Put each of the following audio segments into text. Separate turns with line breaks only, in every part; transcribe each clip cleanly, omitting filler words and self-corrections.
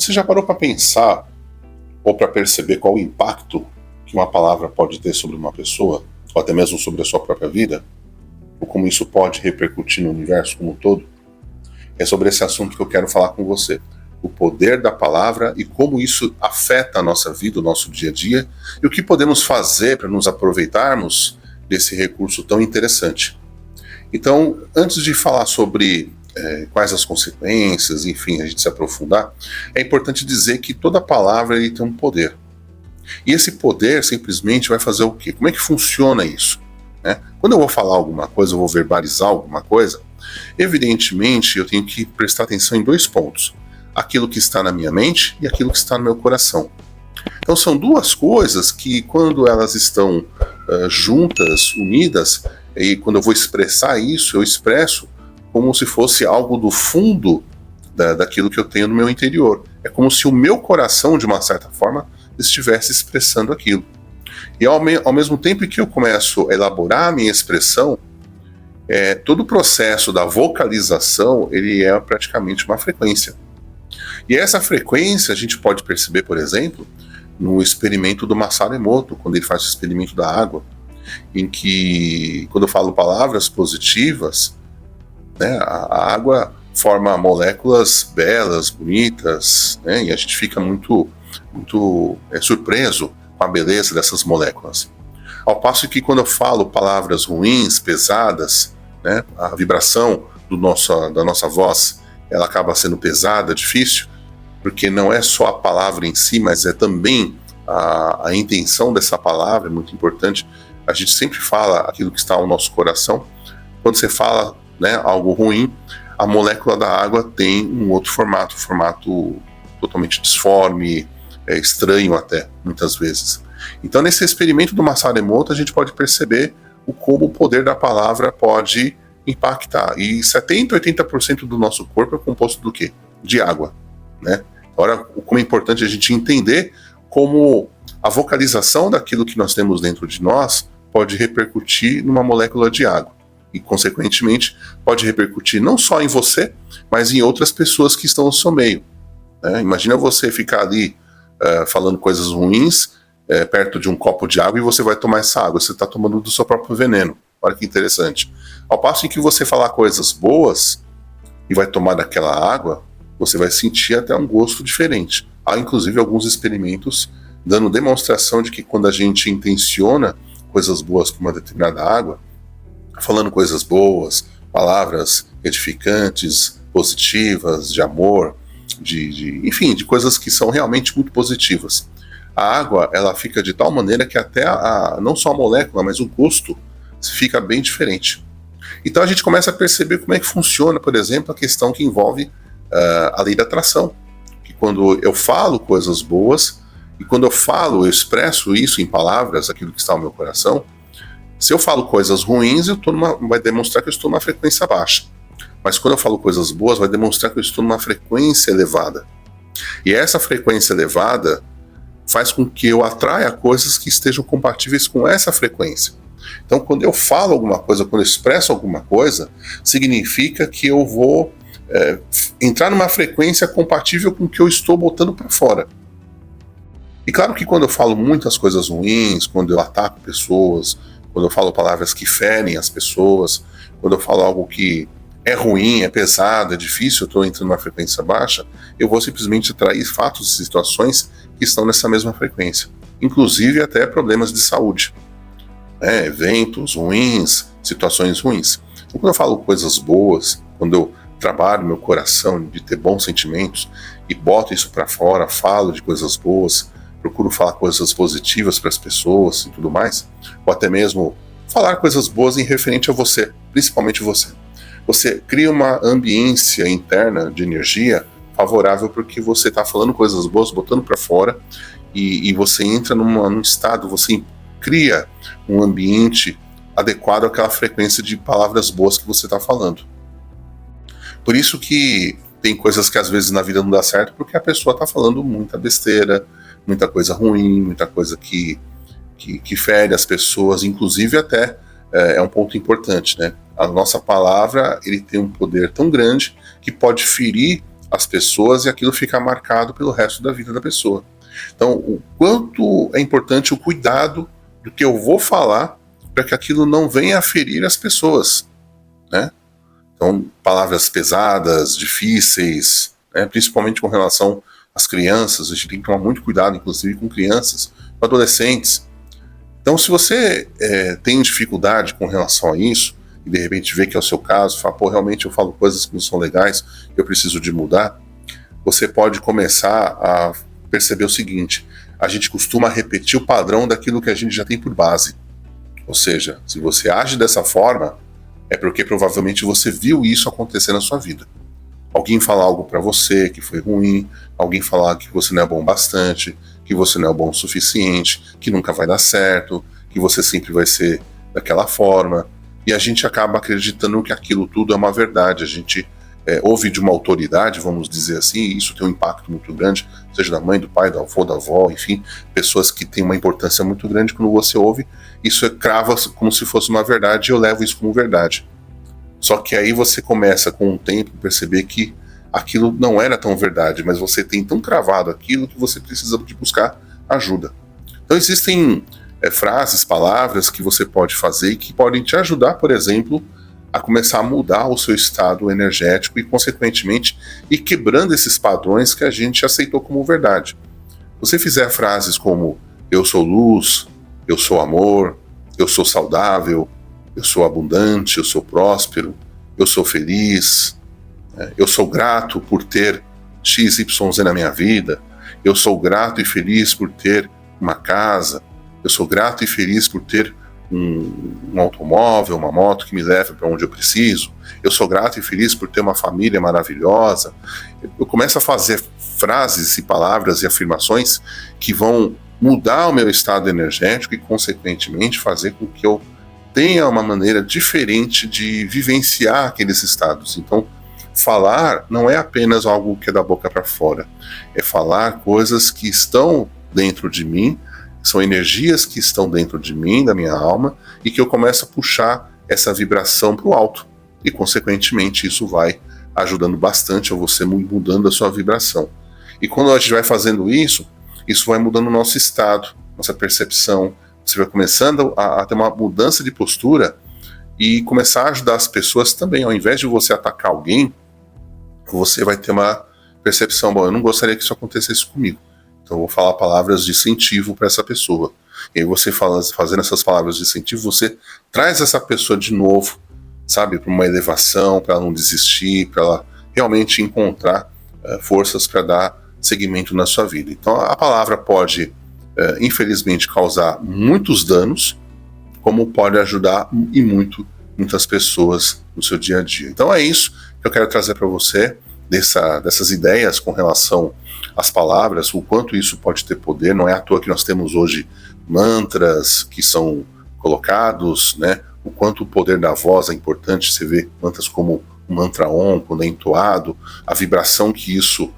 Você já parou para pensar ou para perceber qual o impacto que uma palavra pode ter sobre uma pessoa, ou até mesmo sobre a sua própria vida? Ou como isso pode repercutir no universo como um todo? É sobre esse assunto que eu quero falar com você. O poder da palavra e como isso afeta a nossa vida, o nosso dia a dia, e o que podemos fazer para nos aproveitarmos desse recurso tão interessante. Então, antes de falar sobre quais as consequências, enfim, a gente se aprofundar, é importante dizer que toda palavra ele tem um poder. E esse poder simplesmente vai fazer o quê? Como é que funciona isso? Quando eu vou falar alguma coisa, eu vou verbalizar alguma coisa, evidentemente eu tenho que prestar atenção em dois pontos. Aquilo que está na minha mente e aquilo que está no meu coração. Então são duas coisas que quando elas estão juntas, unidas, e quando eu vou expressar isso, eu expresso como se fosse algo do fundo daquilo que eu tenho no meu interior. É como se o meu coração, de uma certa forma, estivesse expressando aquilo. E ao mesmo tempo que eu começo a elaborar a minha expressão, todo o processo da vocalização, ele é praticamente uma frequência. E essa frequência a gente pode perceber, por exemplo, no experimento do Masaru Emoto, quando ele faz o experimento da água, em que, quando eu falo palavras positivas, a água forma moléculas belas, bonitas, e a gente fica muito surpreso com a beleza dessas moléculas. Ao passo que quando eu falo palavras ruins, pesadas, a vibração da nossa voz, ela acaba sendo pesada, difícil, porque não é só a palavra em si, mas é também a intenção dessa palavra, é muito importante. A gente sempre fala aquilo que está no nosso coração. Quando você fala algo ruim, a molécula da água tem um outro formato totalmente disforme, estranho até, muitas vezes. Então, nesse experimento do Masaru Emoto, a gente pode perceber como o poder da palavra pode impactar. E 70%, 80% do nosso corpo é composto do quê? De água, Agora, como é importante a gente entender como a vocalização daquilo que nós temos dentro de nós pode repercutir numa molécula de água. E, consequentemente, pode repercutir não só em você, mas em outras pessoas que estão no seu meio. Imagina você ficar ali falando coisas ruins perto de um copo de água e você vai tomar essa água, você está tomando do seu próprio veneno. Olha que interessante. Ao passo em que você falar coisas boas e vai tomar daquela água, você vai sentir até um gosto diferente. Há inclusive alguns experimentos dando demonstração de que quando a gente intenciona coisas boas com uma determinada água, falando coisas boas, palavras edificantes, positivas, de amor, enfim, de coisas que são realmente muito positivas. A água, ela fica de tal maneira que até não só a molécula, mas o gosto fica bem diferente. Então a gente começa a perceber como é que funciona, por exemplo, a questão que envolve a lei da atração. Que quando eu falo coisas boas, e quando eu expresso isso em palavras, aquilo que está no meu coração, se eu falo coisas ruins, vai demonstrar que eu estou numa frequência baixa. Mas quando eu falo coisas boas, vai demonstrar que eu estou numa frequência elevada. E essa frequência elevada faz com que eu atraia coisas que estejam compatíveis com essa frequência. Então, quando eu falo alguma coisa, quando eu expresso alguma coisa, significa que eu vou entrar numa frequência compatível com o que eu estou botando para fora. E claro que quando eu falo muitas coisas ruins, quando eu ataco pessoas, quando eu falo palavras que ferem as pessoas, quando eu falo algo que é ruim, é pesado, é difícil, eu estou entrando numa frequência baixa, eu vou simplesmente atrair fatos e situações que estão nessa mesma frequência. Inclusive até problemas de saúde. Eventos ruins, situações ruins. Então, quando eu falo coisas boas, quando eu trabalho meu coração de ter bons sentimentos e boto isso para fora, falo de coisas boas, procuro falar coisas positivas para as pessoas e tudo mais, ou até mesmo falar coisas boas em referente a você, principalmente você. Você cria uma ambiência interna de energia favorável porque você está falando coisas boas, botando para fora, e você entra num estado, você cria um ambiente adequado àquela frequência de palavras boas que você está falando. Por isso que tem coisas que às vezes na vida não dá certo, porque a pessoa está falando muita besteira, muita coisa ruim, muita coisa que fere as pessoas, inclusive até é um ponto importante, A nossa palavra, ele tem um poder tão grande que pode ferir as pessoas e aquilo fica marcado pelo resto da vida da pessoa. Então, o quanto é importante o cuidado do que eu vou falar para que aquilo não venha a ferir as pessoas, né? Então, palavras pesadas, difíceis, né? Principalmente com relação às crianças, a gente tem que tomar muito cuidado, inclusive com crianças, com adolescentes. Então, se você tem dificuldade com relação a isso, e de repente vê que é o seu caso, fala, pô, realmente eu falo coisas que não são legais, eu preciso de mudar, você pode começar a perceber o seguinte: a gente costuma repetir o padrão daquilo que a gente já tem por base. Ou seja, se você age dessa forma, é porque provavelmente você viu isso acontecer na sua vida. Alguém falar algo para você que foi ruim, alguém falar que você não é bom bastante, que você não é bom o suficiente, que nunca vai dar certo, que você sempre vai ser daquela forma. E a gente acaba acreditando que aquilo tudo é uma verdade. A gente ouve de uma autoridade, vamos dizer assim, e isso tem um impacto muito grande, seja da mãe, do pai, do avô, da avó, enfim, pessoas que têm uma importância muito grande. Quando você ouve, isso crava como se fosse uma verdade, e eu levo isso como verdade. Só que aí você começa com o tempo a perceber que aquilo não era tão verdade, mas você tem tão cravado aquilo que você precisa de buscar ajuda. Então existem frases, palavras que você pode fazer e que podem te ajudar, por exemplo, a começar a mudar o seu estado energético e, consequentemente, ir quebrando esses padrões que a gente aceitou como verdade. Se você fizer frases como eu sou luz, eu sou amor, eu sou saudável, eu sou abundante, eu sou próspero, eu sou feliz, eu sou grato por ter XYZ na minha vida, eu sou grato e feliz por ter uma casa, eu sou grato e feliz por ter um automóvel, uma moto que me leva para onde eu preciso, eu sou grato e feliz por ter uma família maravilhosa. Eu começo a fazer frases e palavras e afirmações que vão mudar o meu estado energético e, consequentemente, fazer com que eu tenha uma maneira diferente de vivenciar aqueles estados. Então, falar não é apenas algo que é da boca para fora, é falar coisas que estão dentro de mim, são energias que estão dentro de mim, da minha alma, e que eu começo a puxar essa vibração para o alto. E, consequentemente, isso vai ajudando bastante a você mudando a sua vibração. E quando a gente vai fazendo isso vai mudando o nosso estado, nossa percepção. Você vai começando a ter uma mudança de postura e começar a ajudar as pessoas também. Ao invés de você atacar alguém, você vai ter uma percepção: bom, eu não gostaria que isso acontecesse comigo, então eu vou falar palavras de incentivo para essa pessoa. E aí você fazendo essas palavras de incentivo, você traz essa pessoa de novo, sabe, para uma elevação, para ela não desistir, para ela realmente encontrar forças para dar seguimento na sua vida. Então a palavra pode, infelizmente, causar muitos danos, como pode ajudar e muitas pessoas no seu dia a dia. Então é isso que eu quero trazer para você, dessas ideias com relação às palavras, o quanto isso pode ter poder. Não é à toa que nós temos hoje mantras que são colocados, né? O quanto o poder da voz é importante. Você vê mantras como o mantra Om, quando é entoado, a vibração que isso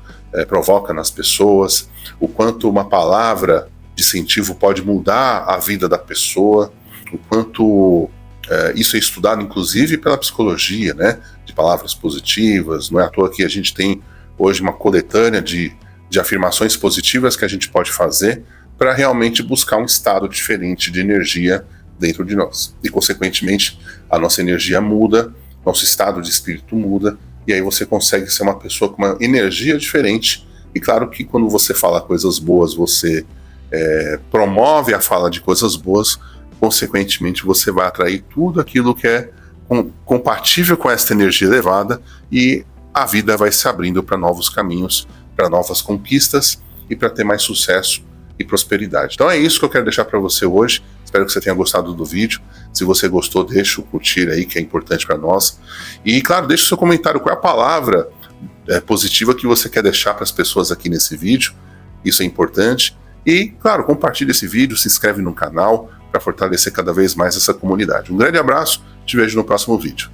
provoca nas pessoas, o quanto uma palavra de incentivo pode mudar a vida da pessoa, o quanto isso é estudado inclusive pela psicologia, né, de palavras positivas. Não é à toa que a gente tem hoje uma coletânea de afirmações positivas que a gente pode fazer para realmente buscar um estado diferente de energia dentro de nós. E, consequentemente, a nossa energia muda, nosso estado de espírito muda, e aí você consegue ser uma pessoa com uma energia diferente. E claro que quando você fala coisas boas, você promove a fala de coisas boas, consequentemente você vai atrair tudo aquilo que é compatível com esta energia elevada, e a vida vai se abrindo para novos caminhos, para novas conquistas e para ter mais sucesso e prosperidade. Então é isso que eu quero deixar para você hoje. Espero que você tenha gostado do vídeo. Se você gostou, deixa o curtir aí, que é importante para nós. E claro, deixa o seu comentário, qual é a palavra positiva que você quer deixar para as pessoas aqui nesse vídeo. Isso é importante. E claro, compartilhe esse vídeo, se inscreve no canal para fortalecer cada vez mais essa comunidade. Um grande abraço, te vejo no próximo vídeo.